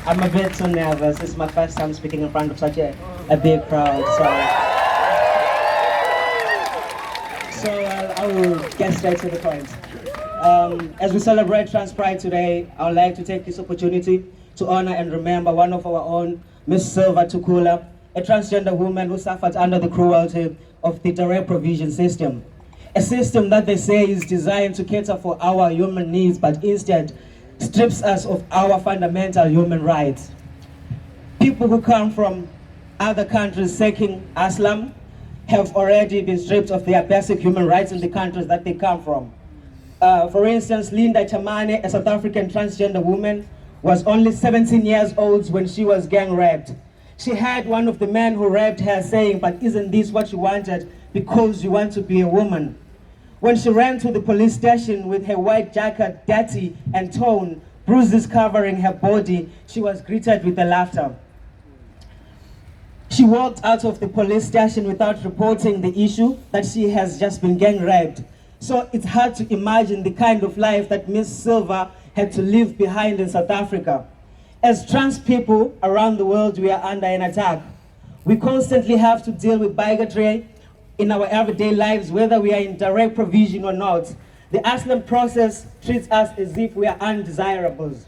I'm a bit so nervous. It's my first time speaking in front of such a big crowd. So I will get straight to the point. As we celebrate Trans Pride today, I would like to take this opportunity to honor and remember one of our own, Miss Silva Tukula, a transgender woman who suffered under the cruelty of the direct provision system. A system that they say is designed to cater for our human needs, but instead strips us of our fundamental human rights. People who come from other countries seeking asylum have already been stripped of their basic human rights in the countries that they come from. For instance, Linda Chamane, a South African transgender woman, was only 17 years old when she was gang raped. She had one of the men who raped her saying, "But isn't this what you wanted because you want to be a woman?" When she ran to the police station with her white jacket dirty and torn, bruises covering her body, she was greeted with a laughter. She walked out of the police station without reporting the issue that she has just been gang raped. So it's hard to imagine the kind of life that Miss Silva had to leave behind in South Africa. As trans people around the world, we are under an attack. We constantly have to deal with bigotry in our everyday lives, whether we are in direct provision or not. The asylum process treats us as if we are undesirables.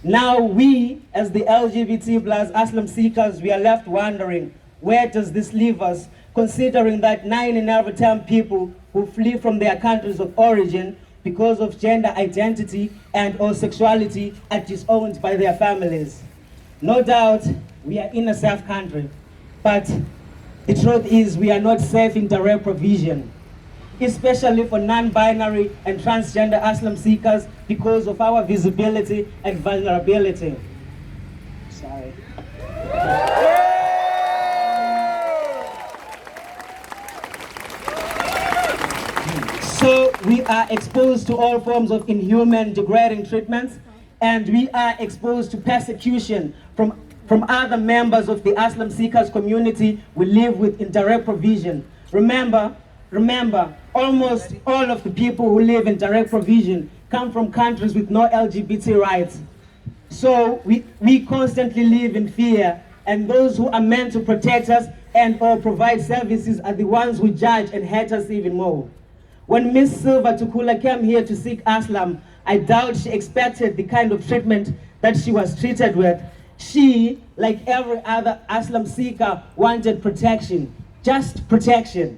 Now we, as the LGBT plus asylum seekers, we are left wondering, where does this leave us, considering that 9 in every 10 people who flee from their countries of origin because of gender identity and or sexuality are disowned by their families. No doubt we are in a safe country, but the truth is we are not safe in direct provision, especially for non-binary and transgender asylum seekers because of our visibility and vulnerability. Sorry. So we are exposed to all forms of inhuman, degrading treatments, and we are exposed to persecution from other members of the asylum seekers community we live with in direct provision. Remember, almost all of the people who live in direct provision come from countries with no LGBT rights. So we constantly live in fear, and those who are meant to protect us and or provide services are the ones who judge and hate us even more. When Miss Silva Tukula came here to seek asylum, I doubt she expected the kind of treatment that she was treated with. She, like every other asylum seeker, wanted protection, just protection.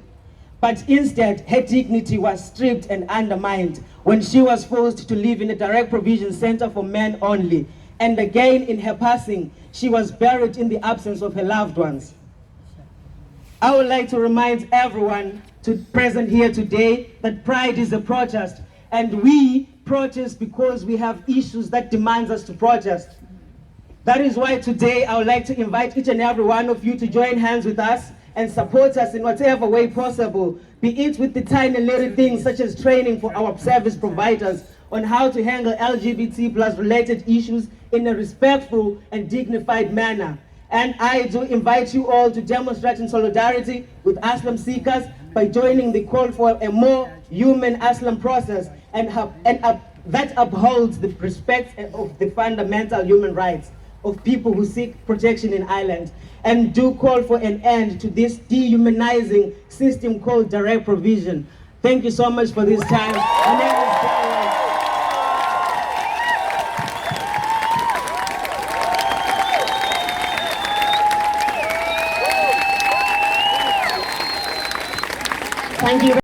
But instead, her dignity was stripped and undermined when she was forced to live in a direct provision center for men only. And again, in her passing, she was buried in the absence of her loved ones. I would like to remind everyone present here today that Pride is a protest, and we protest because we have issues that demand us to protest. That is why today I would like to invite each and every one of you to join hands with us and support us in whatever way possible, be it with the tiny little things such as training for our service providers on how to handle LGBT plus related issues in a respectful and dignified manner. And I do invite you all to demonstrate in solidarity with asylum seekers by joining the call for a more human asylum process that upholds the respect of the fundamental human rights of people who seek protection in Ireland, and do call for an end to this dehumanizing system called direct provision. Thank you so much for this time. My name is Darren. Thank you.